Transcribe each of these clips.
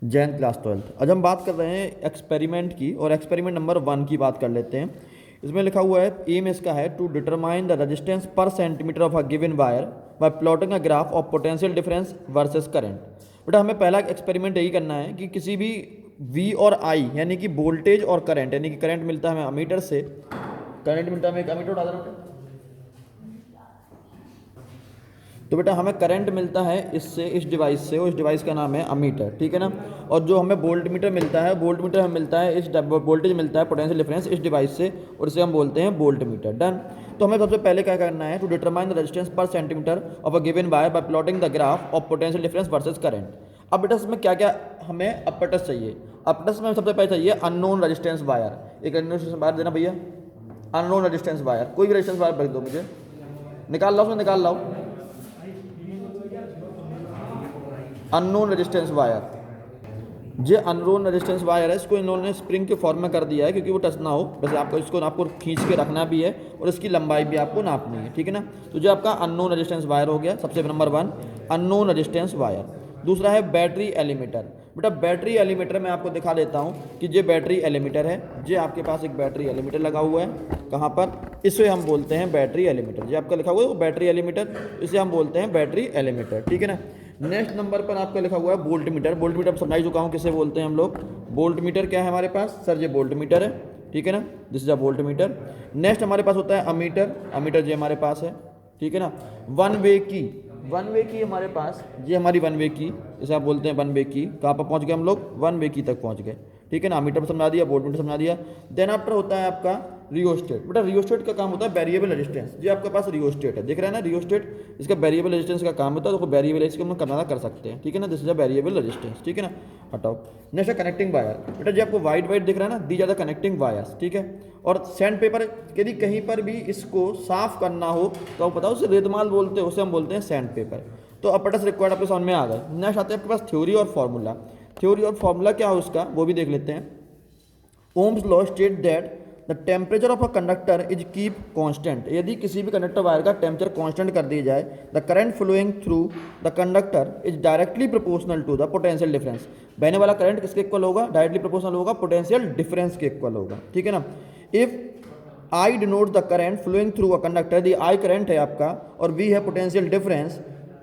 Jain class 12। आज हम बात कर रहे हैं एक्सपेरिमेंट की और एक्सपेरिमेंट नंबर 1 की बात कर लेते हैं। इसमें लिखा हुआ है एम इसका है टू डिटरमाइन द रेजिस्टेंस पर centimetre of a given wire bye plotting a graph of potential difference versus current. बेटा हमें पहला एक्सपेरिमेंट यही करना है कि किसी भी वी और आई यानी कि वोल्टेज और करंट, यानी कि करंट मिलता है हमें अमीटर से, करंट मिलता है हमें एक अमीटर उठा देना। तो बेटा हमें करंट मिलता है इससे, इस डिवाइस से, और इस डिवाइस का नाम है अमीटर, ठीक है ना। और जो हमें वोल्ट मीटर मिलता है, वोल्ट मीटर हमें मिलता है इस वोल्टेज मिलता है पोटेंशियल डिफरेंस इस डिवाइस से, और इसे हम बोलते हैं वोल्ट मीटर। डन। तो हमें सबसे पहले क्या करना है, टू डिटरमाइन द रेजिस्टेंस पर centimetre of a given wire bye plotting the graph of potential difference versus current. अब बेटा इसमें क्या क्या हमें अपटस चाहिए। अपटस में सबसे पहले चाहिए अननोन रेजिस्टेंस वायर। एक अननोन रेजिस्टेंस वायर देना भैया, अननोन रेजिस्टेंस वायर, कोई भी रेजिस्टेंस वायर भर दो मुझे, निकाल लाओ, उसमें निकाल लाओ अननोन रेजिस्टेंस वायर। ये अननोन रेजिस्टेंस वायर है, इसको इन्होंने स्प्रिंग के फॉर्म में कर दिया है क्योंकि वो टच ना हो, वैसे आपको खींच के रखना भी है और इसकी लंबाई भी आपको नापनी है, ठीक है ना। तो जो आपका अननोन रेजिस्टेंस वायर हो गया सबसे नंबर 1 अननोन रेजिस्टेंस वायर। दूसरा है बैटरी एलिमेटर। बेटा बैटरी एलिमेटर मैं आपको दिखा देता हूँ कि ये बैटरी एलिमेटर है। ये आपके पास एक बैटरी एलिमेटर लगा हुआ है, कहाँ पर, इसे हम बोलते हैं बैटरी एलिमेटर। ये आपका लिखा हुआ है वो बैटरी एलिमेटर, इसे हम बोलते हैं बैटरी एलिमेटर, ठीक है ना। नेक्स्ट नंबर पर आपका लिखा हुआ है वोल्ट मीटर। वोल्ट मीटर समझा ही चुका हूँ किसे बोलते हैं हम लोग। वोल्ट मीटर क्या है हमारे पास, सर ये वोल्ट मीटर है, ठीक है ना, this is a volt meter. Next हमारे पास होता है अमीटर। अमीटर ये हमारे पास है, ठीक है ना। वन वे की, वन वे की हमारे पास, ये हमारी वन वे की, इसे आप बोलते हैं वन वे की। कहाँ पर पहुँच गए हम लोग, वन वे की तक पहुँच गए, ठीक है ना। मीटर समझा दिया, वोल्ट मीटर समझा दिया। देन आफ्टर होता है आपका रियोस्टेट। बेटा रियोस्टेट का काम होता है वेरिएबल रेजिस्टेंस। ये आपके पास रियोस्टेट है, दिख रहा है ना रियोस्टेट, इसका वेरिएबल रेजिस्टेंस का काम होता है। तो वेरिएबल इसको हम करना कर सकते हैं, ठीक है ना, this is a variable resistance, ठीक है ना। हटाओ। नेक्स्ट है कनेक्टिंग वायर। बेटा जो आपको वाइट वाइट दिख रहा है ना, दी ज़्यादा कनेक्टिंग वायर्स, ठीक है। और सैंड पेपर, यदि कहीं पर भी इसको साफ करना हो तो आप बताओ, उसे रेतमाल बोलते हैं, उसे हम बोलते हैं सैंड पेपर। तो अपटस रिक्वायर्ड आपके समझ में आ गए। नेक्स्ट आते हैं आपके पास थ्योरी और फॉर्मूला। थ्योरी और फॉर्मूला क्या है उसका, वो भी देख लेते हैं। Ohm's law state that the temperature of a conductor is keep constant. यदि किसी भी कंडक्टर वायर का टेम्परेचर कांस्टेंट कर दिया जाए, the current flowing through the conductor is directly proportional to the potential difference. बहने वाला करंट किसके इक्वल होगा, डायरेक्टली प्रोपोर्शनल होगा पोटेंशियल डिफरेंस के इक्वल होगा, ठीक है ना। If I denote the current flowing through a conductor, यदि आई करंट है आपका और वी है potential difference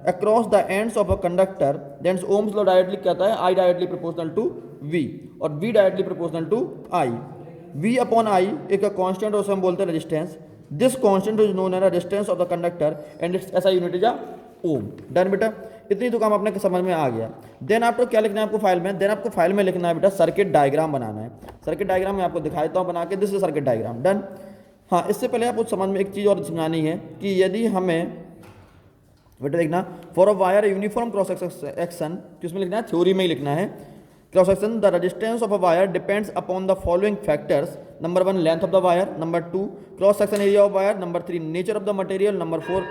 across the ends of a conductor, then Ohm's law directly कहता है I directly proportional to V और V directly proportional to I. V upon I एक constant, और हम बोलते हैं resistance. This constant is known as resistance of the conductor and its SI unit is ohm. Done बेटा, इतनी तो काम अपने समझ में आ गया। देन आपको क्या लिखना है आपको फाइल में, देन आपको फाइल में लिखना है बेटा सर्किट डायग्राम बनाना है। सर्किट डायग्राम मैं आपको दिखा देता हूँ बना के, this is circuit diagram. Done. हाँ, इससे पहले आपको समझ में एक चीज़ और समझानी है कि यदि हमें बेटा देखना, for a wire uniform cross section, किसमें लिखना है, थ्योरी में ही लिखना है। Cross section, the resistance of a wire depends upon the following factors. Number 1 length of the wire, number 2 cross section area of wire, number 3 nature of the material, number 4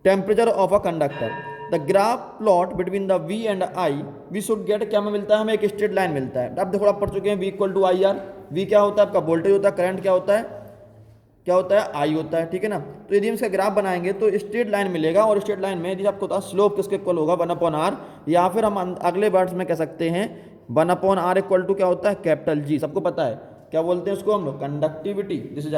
temperature of a conductor. The graph plot between the V and I we should get, क्या हमें मिलता है, हमें एक straight line मिलता है। अब देखो आप पढ़ चुके हैं V equal to I R. V क्या होता है आपका, वोल्टेज होता है। करंट क्या होता है, क्या होता है, आई होता है, ठीक है ना। तो यदि हम इसका ग्राफ बनाएंगे तो स्ट्रेट लाइन मिलेगा, और स्ट्रेट लाइन में यदि आपको होता है स्लोप किसके इक्वल होगा, 1/r, या फिर हम अगले वर्ड्स में कह सकते हैं 1/r इक्वल टू क्या होता है, कैपिटल जी। सबको पता है क्या बोलते हैं उसको हम लोग, conductivity, this is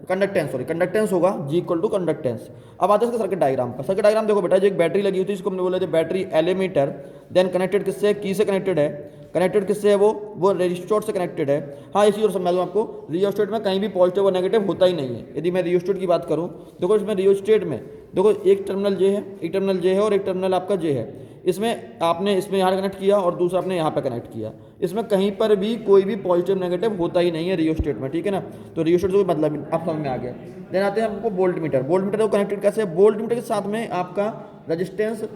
conductance, sorry conductance होगा, जी इक्वल टू कंडक्टेंस। अब आते हैं इसका सर्किट डायग्राम पर। सर्किट डायग्राम देखो बेटा, जो एक बैटरी लगी हुई थी इसको हमने बोला बैटरी एलिमेटर। देन कनेक्टेड किससे, की से कनेक्टेड है। कनेक्टेड किससे है, वो रेजिस्टोर से कनेक्टेड है। हाँ, इसी और समझा दूँ आपको, रियोस्टेट में कहीं भी पॉजिटिव और नेगेटिव होता ही नहीं है। यदि मैं रियोस्टेट की बात करूँ, देखो इसमें रियोस्टेट में देखो एक टर्मिनल जे है, एक टर्मिनल जे है और एक टर्मिनल आपका जे है। इसमें आपने इसमें यहाँ कनेक्ट किया और दूसरा आपने यहाँ पे कनेक्ट किया। इसमें कहीं पर भी कोई भी पॉजिटिव नेगेटिव होता ही नहीं है रियोस्टेट में, ठीक है ना। तो रियोस्टेट से कोई मतलब आप समझ में आ गया। देन आते हैं आपको वोल्ट मीटर। वोल्ट मीटर को कनेक्टेड कैसे है, वोल्ट मीटर के साथ में आपका रजिस्टेंस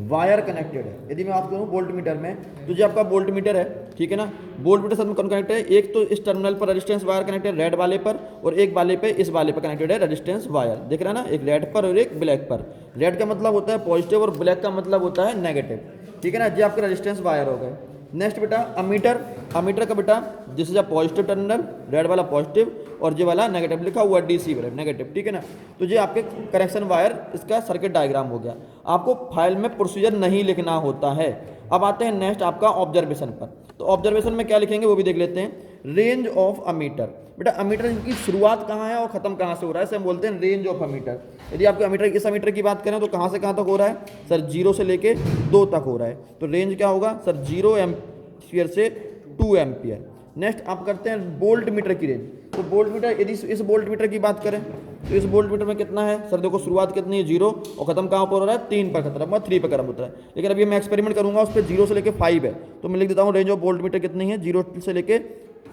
वायर कनेक्टेड है। यदि मैं बात करूँ वोल्ट मीटर में, तो जो आपका वोल्ट मीटर है, ठीक है ना, वोल्ट मीटर साथ में कौन कनेक्ट है, एक तो इस टर्मिनल पर रेजिस्टेंस वायर कनेक्टेड रेड वाले पर, और एक वाले पे, इस वाले पर कनेक्टेड है रेजिस्टेंस वायर। दिख रहा है ना, एक रेड पर और एक ब्लैक पर। रेड का मतलब होता है पॉजिटिव और ब्लैक का मतलब होता है नेगेटिव, ठीक है ना। जो आपके रेजिस्टेंस वायर हो गए। नेक्स्ट बेटा अमीटर। अमीटर का बेटा, this is a positive terminal, red वाला पॉजिटिव, और ये वाला नेगेटिव लिखा हुआ DC वाला नेगेटिव, ठीक है ना। तो ये आपके कनेक्शन वायर इसका सर्किट डायग्राम हो गया। आपको फाइल में प्रोसीजर नहीं लिखना होता है। अब आते हैं नेक्स्ट आपका ऑब्जर्वेशन पर। तो ऑब्जर्वेशन में क्या लिखेंगे वो भी देख लेते हैं। रेंज ऑफ अमीटर, बेटा अमीटर की शुरुआत कहाँ है और खत्म कहाँ से हो रहा है, इसे हम बोलते हैं रेंज ऑफ अमीटर। यदि आपके अमीटर इस अमीटर की बात करें तो कहाँ से कहाँ तक हो रहा है सर, 0 से लेके 2 तक हो रहा है। तो रेंज क्या होगा सर, 0 एम्पियर से 2 एम्पियर। नेक्स्ट आप करते हैं वोल्ट मीटर की रेंज। तो वोल्ट मीटर, यदि इस वोल्ट मीटर की बात करें तो इस वोल्ट मीटर में कितना है सर, देखो शुरुआत कितनी है 0 और खत्म कहाँ पर हो रहा है 3 पर खत्म, 3 पर खत्म होता है। लेकिन अभी मैं एक्सपेरिमेंट करूंगा उस पर 0 से लेके 5 है, तो मैं लिख देता हूँ रेंज ऑफ वोल्ट मीटर कितनी है, 0 से लेके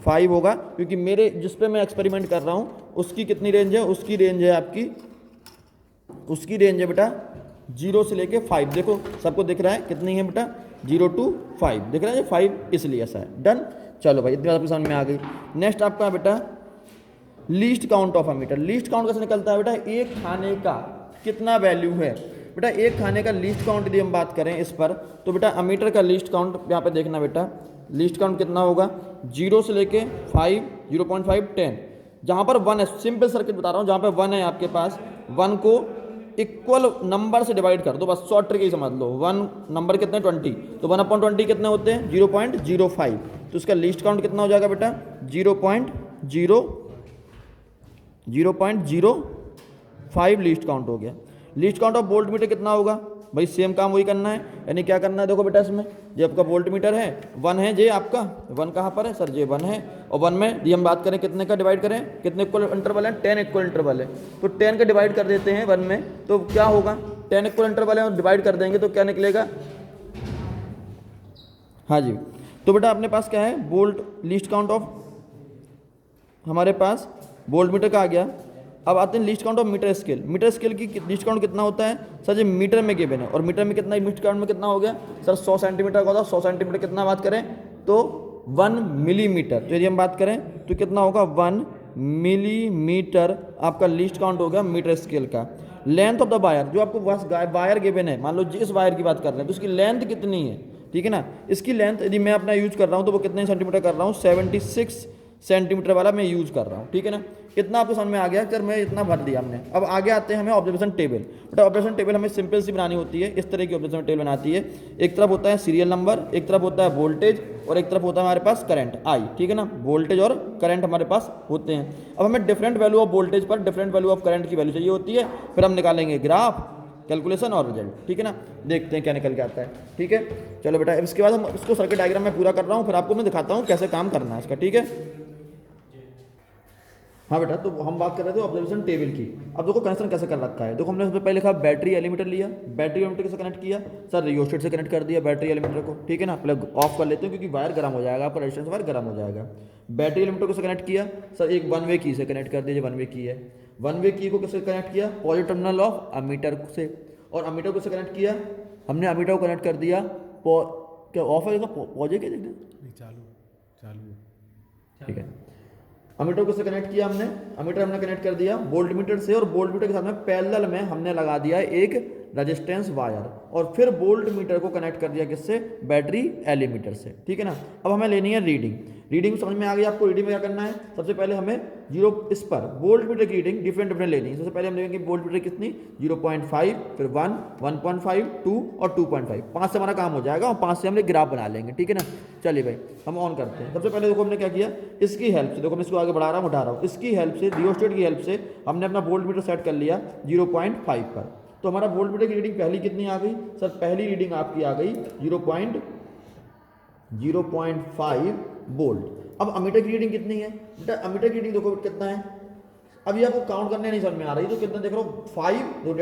5 होगा, क्योंकि मेरे जिस पे मैं एक्सपेरिमेंट कर रहा हूँ उसकी कितनी रेंज है, उसकी रेंज है आपकी, उसकी रेंज है बेटा 0 से लेके 5। देखो सबको दिख रहा है कितनी है बेटा, 0 to 5 दिख रहा है, 5 इसलिए ऐसा है। डन, चलो भाई इतनी बात आपकी समझ में आ गई। नेक्स्ट आपका बेटा least count of ammeter. Least count कैसे निकलता है बेटा, एक खाने का कितना वैल्यू है। बेटा एक खाने का लीस्ट काउंट यदि हम बात करें इस पर, तो बेटा अमीटर का लीस्ट काउंट यहाँ पे देखना बेटा, लीस्ट काउंट कितना होगा 0 से लेके 5, 0.5, 10। जहाँ पर 1 है, सिंपल सर्किट बता रहा हूँ, जहाँ पे 1 है आपके पास, 1 को इक्वल नंबर से डिवाइड कर दो, बस शॉर्ट ट्रिक ही समझ लो। 1 नंबर कितने 20, तो 1/20 कितने होते हैं 0.05। तो इसका लीस्ट काउंट कितना हो जाएगा बेटा 0.05 लीस्ट काउंट हो गया। Least count of volt meter कितना होगा भाई, सेम काम वही करना है, यानी क्या करना है देखो बेटा, इसमें ये आपका वोल्ट मीटर है 1 है, ये आपका 1 कहाँ पर है सर, ये 1 है, और 1 में ये हम बात करें कितने का डिवाइड करें, कितने इक्वल इंटरवल है, 10 इक्वल इंटरवल है, तो 10 का डिवाइड कर देते हैं 1 में, तो क्या होगा 10 इक्वल इंटरवल है और डिवाइड कर देंगे तो क्या निकलेगा, हाँ जी। तो बेटा अपने पास क्या है, वोल्ट लीस्ट काउंट ऑफ, हमारे पास वोल्ट मीटर का आ गया। अब आते हैं least count of metre scale. Metre scale की लीस्ट काउंट कितना होता है सर, ये मीटर में गिवन है, और मीटर में कितना, मीटर काउंट में कितना हो गया सर 100 सेंटीमीटर का होता है। 100 सेंटीमीटर कितना बात करें तो 1 मिलीमीटर, तो यदि हम बात करें तो कितना होगा 1 मिलीमीटर आपका लीस्ट काउंट हो गया मीटर स्केल का। लेंथ ऑफ द वायर, जो आपको वायर गिवन है, मान लो जिस वायर की बात कर रहे हैं तो उसकी लेंथ कितनी है, ठीक है ना। इसकी लेंथ यदि मैं अपना यूज कर रहा हूँ तो वो कितने सेंटीमीटर कर रहा हूँ, 76 सेंटीमीटर वाला मैं यूज कर रहा हूँ, ठीक है ना। इतना आपको समझ में आ गया, सर मैं इतना भर दिया हमने। अब आगे आते हैं हमें ऑब्जर्वेशन टेबल। बेटा ऑब्जर्वेशन टेबल हमें सिंपल सी बनानी होती है, इस तरह की ऑब्जर्वेशन टेबल बनाती है। एक तरफ होता है सीरियल नंबर, एक तरफ होता है वोल्टेज, और एक तरफ होता है हमारे पास करंट आई, ठीक है ना। वोल्टेज और करंट हमारे पास होते हैं। अब हमें डिफरेंट वैल्यू ऑफ वोल्टेज पर डिफरेंट वैल्यू ऑफ करंट की वैल्यू चाहिए होती है, फिर हम निकालेंगे ग्राफ, कैलकुलेशन और रिजल्ट, ठीक है ना। देखते हैं क्या निकल के आता है, ठीक है। चलो बेटा इसके बाद हम इसको सर्किट डायग्राम में पूरा कर रहा हूँ, फिर आपको मैं दिखाता हूँ कैसे काम करना है इसका, ठीक है। हाँ बेटा, तो हम बात कर रहे थे ऑब्जर्वेशन टेबल की। अब देखो कनेक्शन कैसे कर रखा है, देखो हमने सबसे पहले लिखा बैटरी एलिमीटर लिया, बैटरी एलिमीटर से कनेक्ट किया सर, रियोस्टेट से कनेक्ट कर दिया बैटरी एलिमीटर को, ठीक है ना। प्लग ऑफ कर लेते हैं क्योंकि वायर गर्म हो जाएगा, आपका रेजिस्टेंस वायर गर्म हो जाएगा। बैटरी एलिमीटर को से कनेक्ट किया सर, एक 1 वे की से कनेक्ट कर दीजिए, 1 वे की है, 1 वे की को किससे कनेक्ट किया, पॉजिटिव टर्मिनल ऑफ अमीटर से, और अमीटर को से कनेक्ट किया हमने, अमीटर को कनेक्ट कर दिया, क्या ऑफ है पॉजिटिव क्या चालू, ठीक है। अमीटर को से कनेक्ट किया हमने, अमीटर हमने कनेक्ट कर दिया वोल्ट मीटर से, और वोल्ट मीटर के साथ में पैरेलल में हमने लगा दिया एक रेजिस्टेंस वायर, और फिर वोल्ट मीटर को कनेक्ट कर दिया किससे, बैटरी एलिमीटर से, ठीक है ना। अब हमें लेनी है रीडिंग। रीडिंग समझ में आ गई आपको, रीडिंग में क्या करना है, सबसे पहले हमें 0 इस पर वोल्ट मीटर की रीडिंग डिफरेंट लेनी है। सबसे पहले हम देखेंगे वोल्ट मीटर कितनी 0.5, फिर 1, 1.5, 2 और 2.5, 5 से हमारा काम हो जाएगा, और 5 से हम ग्राफ बना लेंगे, ठीक है ना। चलिए भाई हम ऑन करते हैं। सबसे पहले देखो हमने क्या किया, इसकी हेल्प से, देखो मैं इसको आगे बढ़ा रहा हूँ, उठा रहा हूँ, इसकी हेल्प से, रियोस्टेट की हेल्प से हमने अपना वोल्ट मीटर सेट कर लिया 0.5 पर। तो हमारा वोल्ट मीटर की रीडिंग पहली कितनी आ गई सर, पहली रीडिंग आपकी आ गई 0.5 वोल्ट। अब अमीटर की रीडिंग कितनी है बेटा, अमीटर की रीडिंग देखो कितना है, अभी आपको काउंट करने नहीं समझ में आ रही, तो कितना देख रहे हो 5, तो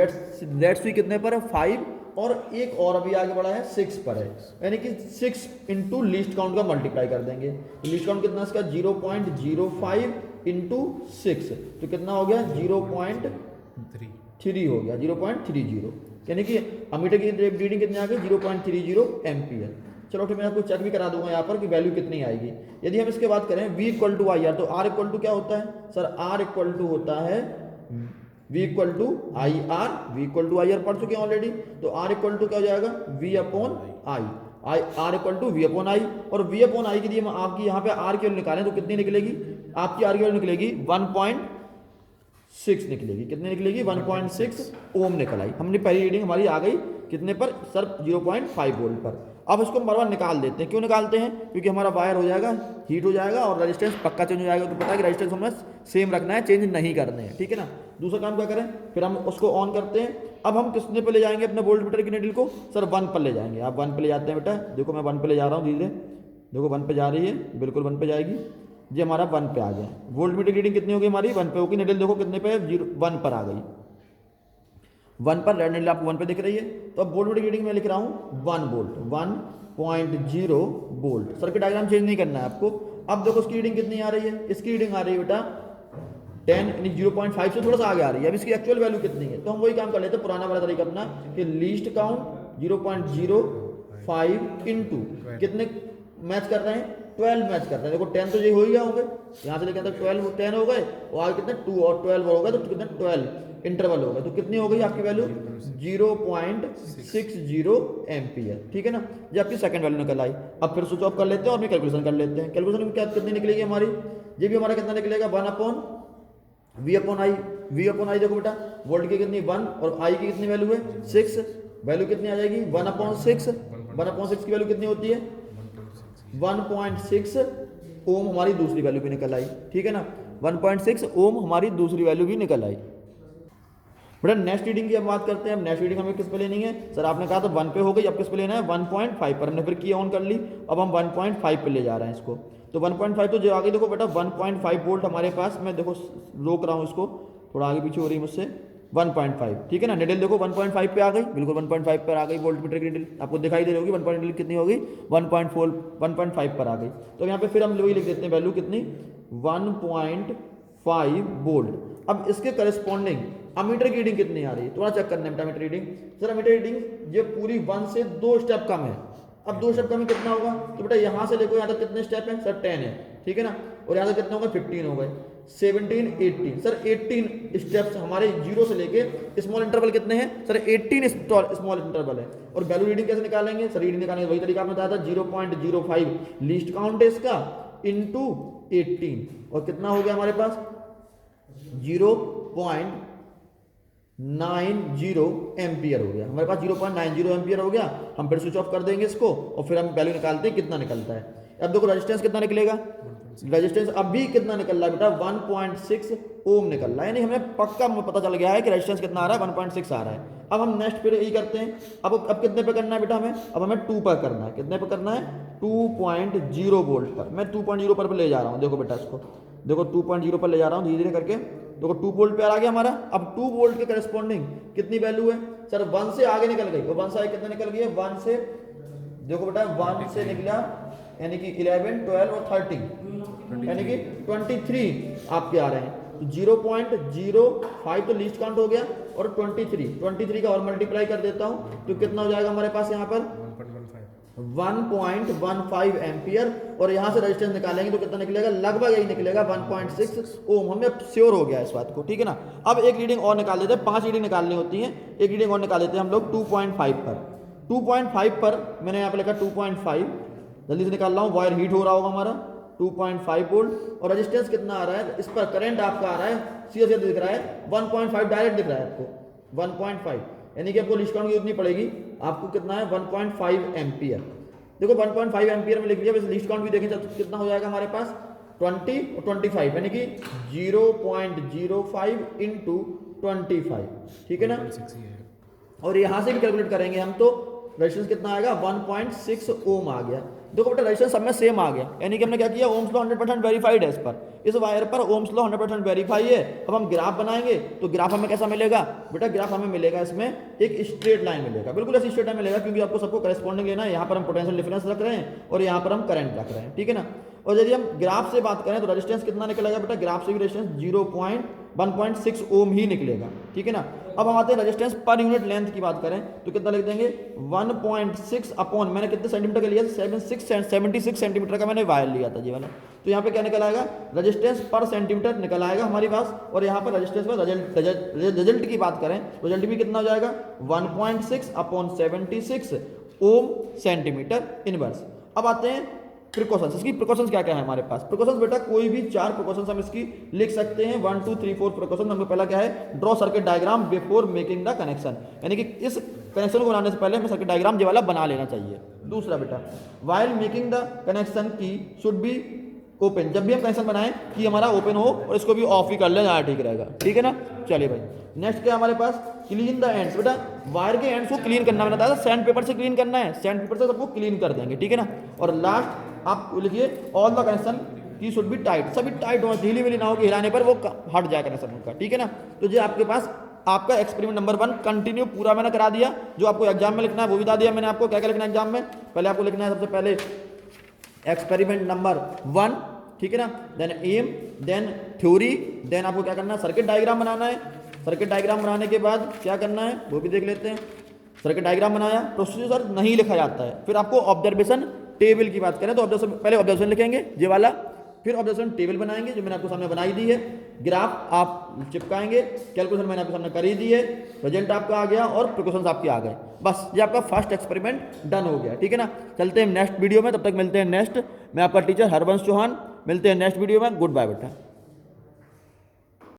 लेट्स सी कितने पर है 5, और एक और अभी आगे बढ़ा है 6 पर है, यानी कि 6 इंटू लीस्ट काउंट का मल्टीप्लाई कर देंगे, तो लीस्ट काउंट कितना इसका 0.05 इंटू 6, तो कितना हो गया 0.3 हो गया, 0.30, यानी कि अमीटर की रीडिंग कितनी आ गई 0.30 एम्पियर। चलो फिर मैं आपको चेक भी करा दूंगा यहाँ पर कि वैल्यू कितनी आएगी। यदि हम इसके बात करें V equal to I R, तो R इक्वल टू क्या होता है सर, R इक्वल टू होता है V equal to I R, V equal to I R पढ़ चुके हैं ऑलरेडी, तो R इक्वल टू क्या हो जाएगा V upon I, R equal to V upon I, और V अपॉन आई के लिए हम आपकी यहाँ पे R की वैल्यू निकालें तो कितनी निकलेगी आपकी आर की वैल्यू निकलेगी 1.6 निकलेगी। कितनी निकलेगी? 1.6 ओम निकल आई। हमने पहली रीडिंग हमारी आ गई कितने पर सर? 0.5 वोल्ट पर। अब इसको हम बार बार निकाल देते हैं। क्यों निकालते हैं? क्योंकि हमारा वायर हो जाएगा, हीट हो जाएगा और रेजिस्टेंस पक्का चेंज हो जाएगा। तो पता है कि रेजिस्टेंस हमें सेम रखना है, चेंज नहीं करने हैं, ठीक है ना। दूसरा काम क्या करें, फिर हम उसको ऑन करते हैं। अब हम किसने पे ले जाएंगे अपने वोल्ट मीटर की नीडल को? सर 1 पर ले जाएंगे। आप 1 पे ले जाते हैं बेटा, देखो मैं 1 पे ले जा रहा हूँ धीरे, देखो 1 पे जा रही है, बिल्कुल 1 पे जाएगी जी, हमारा 1 पे आ गया। वोल्ट मीटर की रीडिंग कितनी होगी हमारी? 1 पे होगी। नीडल देखो कितने पे? 1 पर आ गई। 1 पर रेड नीडल आपको 1 पे दिख रही है। तो अब वोल्ट मीटर की रीडिंग में लिख रहा हूँ 1 volt, 1.0 volt. Circuit diagram change नहीं करना है आपको। अब देखो इसकी रीडिंग कितनी आ रही है? इसकी रीडिंग आ रही है बेटा 10, यानी 0.5 से थोड़ा सा आगे आ रही है। अब इसकी एक्चुअल वैल्यू कितनी है? तो हम वही काम कर लेते हैं पुराना वाला तरीका अपना कि लीस्ट काउंट 0.05 इंटू कितने मैच कर रहे हैं? 12 मैच कर रहे हैं। देखो 10 तो ये हो ही गए होंगे, यहाँ से लेकर तक 12 10 हो गए और आगे कितने 2 और 12 हो गए, तो कितने 12 इंटरवल हो गए। तो कितनी हो गई आपकी वैल्यू? 0.60 एम्पियर, ठीक है ना। ये आपकी सेकंड वैल्यू निकल आई। अब फिर स्विच ऑफ कर लेते हैं और मैं कैलकुलेशन कर लेते हैं। कैलकुलेशन में क्या कितनी निकलेगी हमारी? ये भी हमारा कितना निकलेगा? 1 अपॉन V अपॉन आई। V अपॉन आई देखो बेटा, वोल्ट की कितनी 1 और आई की कितनी वैल्यू है? 6। वैल्यू कितनी आ जाएगी? 1 अपॉन 6। 1 अपॉन 6 की वैल्यू कितनी होती है? 1.6 ओम हमारी दूसरी वैल्यू भी निकल आई, ठीक है ना। 1.6 ओम हमारी दूसरी वैल्यू भी निकल आई। बेटा नेक्स्ट रीडिंग की हम बात करते हैं। अब नेक्स्ट रीडिंग हमें किस पे लेनी है? सर आपने कहा था 1 पे हो गई, अब किस पे लेना है? 1.5 पर। हमने फिर की ऑन कर ली, अब हम 1.5 पे ले जा रहे हैं इसको। तो 1.5 तो जो आगे देखो बेटा 1.5 वोल्ट हमारे पास, मैं देखो रोक रहा हूँ इसको, थोड़ा आगे पीछे हो रही है मुझसे। 1.5, ठीक है ना। निडल देखो 1.5 पे आ गई, बिल्कुल 1.5 पर आ गई। वोल्ट मीटर की निडल आपको दिखाई दे रही होगी। 1.5 कितनी होगी? 1.5 पर आ गई। तो यहाँ पे फिर हम वही लिख देते हैं वैल्यू कितनी? 1.5 वोल्ट। अब इसके करस्पॉन्डिंग अमीटर की रीडिंग कितनी आ रही है? थोड़ा चेक करना है ammeter reading. Sir ammeter reading ये पूरी 1 से 2 स्टेप कम है। अब 2 स्टेप कम है कितना होगा? तो बेटा यहाँ से देखो यहाँ तक कितने स्टेप हैं? सर 10 है, ठीक है ना। और यहाँ से कितने हो गए? 15 हो गए, 17, 18। सर 18 स्टेप्स हमारे 0 से लेके स्मॉल इंटरवल कितने हैं? सर 18 स्मॉल इंटरवल है। और वैल्यू रीडिंग कैसे निकालेंगे? सर रीडिंग निकालने वही तरीका आपने बताया था, 0.05 लीस्ट काउंट है इसका इंटू 18 और कितना हो गया हमारे पास? 0.90 एम्पियर हो गया हमारे पास। 0.90 एम्पियर हो गया। हम फिर स्विच ऑफ कर देंगे इसको और फिर हम वैल्यू निकालते हैं कितना निकलता है। अब देखो रेजिस्टेंस कितना निकलेगा? रेजिस्टेंस अभी कितना निकल रहा है बेटा? 1.6 ओम निकल रहा है, यानी हमें पक्का पता चल गया है कि रेजिस्टेंस कितना आ रहा है? 1.6 आ रहा है। अब हम नेक्स्ट फिर यही करते हैं। अब कितने पे करना है बेटा हमें? अब हमें 2 पर करना है। कितने पे करना है? 2.0 वोल्ट पर। मैं 2.0 पर ले जा रहा हूँ। देखो बेटा इसको देखो 2.0 पर ले जा रहा हूँ धीरे धीरे करके। देखो 2 वोल्ट पे आ गया हमारा। अब 2 वोल्ट के करस्पॉन्डिंग कितनी वैल्यू है? सर 1 से आगे निकल गई। और 1 से आगे कितना निकल गई है? 1 से देखो बेटा 1 से निकला यानी कि 11, 12 और 13 यानी कि 23 आपके आ रहे हैं। तो 0.05 तो लीस्ट काउंट हो गया और 23 का और मल्टीप्लाई कर देता हूं तो कितना हो जाएगा हमारे पास यहाँ पर? 1.15 एम्पियर। और यहाँ से रेजिस्टेंस निकालेंगे तो कितना निकलेगा? लगभग यही निकलेगा 1.6 ओम। हमें श्योर हो गया इस बात को, ठीक है ना। अब एक रीडिंग और निकाल लेते हैं, 5 रीडिंग निकालनी होती है। एक रीडिंग और निकाल लेते हैं हम लोग 2.5 पर। 2.5 पर मैंने यहाँ पे लिखा 2.5, जल्दी से निकाल रहा हूँ। वायर हीट हो रहा होगा हमारा 2.5 वोल्ट और रेजिस्टेंस कितना आ रहा है? इस पर करंट आपका आ रहा है सीधा सीधा दिख रहा है 1.5 डायरेक्ट दिख रहा है आपको 1.5, यानी कि आपको लीस्ट काउंट की उतनी पड़ेगी। आपको कितना है? 1.5 एम्पियर। देखो 1.5 एम्पियर में लिख लिया। वैसे लीस्ट काउंट भी देखें तो कितना हो जाएगा हमारे पास? 20 और 25 यानी कि 0.05 इंटू 25, ठीक है ना। और यहाँ से भी कैलकुलेट करेंगे हम तो रेजिस्टेंस कितना आएगा? 1.6 ओम आ गया। देखो बेटा रेजिस्टेंस सब में सेम आ गया, यानी कि हमने क्या किया? ओम्स लॉ 100% वेरीफाइड है इस पर। इस वायर पर ओम्स लॉ 100% वेरीफाई है। अब हम ग्राफ बनाएंगे तो ग्राफ हमें कैसा मिलेगा बेटा? ग्राफ हमें मिलेगा इसमें एक स्ट्रेट लाइन मिलेगा, बिल्कुल ऐसी स्ट्रेट लाइन मिलेगा, क्योंकि आपको सबको करस्पॉन्डिंग लेना है। यहाँ पर हम पोटेंशियल डिफरेंस रख रहे हैं और यहाँ पर हम करंट रख रहे हैं, ठीक है ना। और यदि हम ग्राफ से बात करें तो रेजिस्टेंस कितना निकलेगा बेटा? ग्राफ से भी रेजिस्टेंस 1.6 ओम ही निकलेगा, ठीक है ना। अब हम आते हैं रेजिस्टेंस पर यूनिट लेंथ की बात करें तो कितना लिख देंगे? 1.6 अपॉन मैंने कितने सेंटीमीटर का लिया? 76 सेंटीमीटर का मैंने वायर लिया था जी वाला। तो यहाँ पे क्या निकल आएगा? रेजिस्टेंस पर सेंटीमीटर निकल आएगा हमारे पास। और यहाँ पर रेजिस्टेंस पर रिजल्ट की बात करें, रिजल्ट भी कितना हो जाएगा? 1.6 अपॉन 76 ओम सेंटीमीटर इनवर्स। अब आते हैं प्रिकॉशंस, इसकी प्रिकॉशंस क्या क्या है हमारे पास? प्रिकॉशंस बेटा कोई भी 4 प्रिकॉशंस हम इसकी लिख सकते हैं। 1 2 3 4 प्रिकॉशन। हमको पहला क्या है? Draw circuit diagram before making the connection, यानी कि इस कनेक्शन को बनाने से पहले हमें सर्किट डायग्राम ये वाला बना लेना चाहिए। दूसरा बेटा, वाइल मेकिंग द कनेक्शन की शुड बी ओपन, जब भी हम कनेक्शन बनाएं कि हमारा ओपन हो और इसको भी ऑफ ही कर लें, ज़्यादा ठीक रहेगा। ठीक है ना? चलिए भाई, नेक्स्ट क्या हमारे पास? Clean the ends. बेटा वायर के एंड्स को क्लीन करना, मैंने बताया सैंड पेपर से क्लीन करना है, सैंड पेपर से सबको क्लीन कर देंगे। ठीक है ना? और लास्ट आप लिखिए ऑल द कनेक्शन की शुड बी टाइट, सभी टाइट हो, ढीली मिली ना हो कि हिलाने पर वो हट जाए कनेक्शन उनका। ठीक है ना? तो ये आपके पास आपका एक्सपेरिमेंट नंबर 1 कंटिन्यू पूरा मैंने करा दिया। जो आपको एग्जाम में लिखना है वो भी बता दिया मैंने आपको, क्या क्या लिखना है एग्जाम में। पहले आपको लिखना है सबसे पहले एक्सपेरिमेंट नंबर 1, ठीक है ना? Then aim, then theory, then आपको क्या करना है? सर्किट डायग्राम बनाना है। सर्किट डायग्राम बनाने के बाद क्या करना है वो भी देख लेते हैं। सर्किट डायग्राम बनाया, प्रोसीजर नहीं लिखा जाता है। फिर आपको ऑब्जर्वेशन टेबल की बात करें तो ऑब्जर्वेशन, पहले ऑब्जर्वेशन लिखेंगे ये वाला, फिर ऑब्जर्वेशन टेबल बनाएंगे जो मैंने आपको सामने बनाई दी है, ग्राफ आप चिपकाएंगे, कैलकुलेशन मैंने आपके सामने कर ही दी है, रिजल्ट आपका आ गया और प्रिकॉशंस आपके आ गए। बस ये आपका फर्स्ट एक्सपेरिमेंट डन हो गया। ठीक है ना? चलते हैं नेक्स्ट वीडियो में, तब तक मिलते हैं नेक्स्ट। मैं आपका टीचर हरवंश चौहान, मिलते हैं नेक्स्ट वीडियो में। गुड बाय बेटा।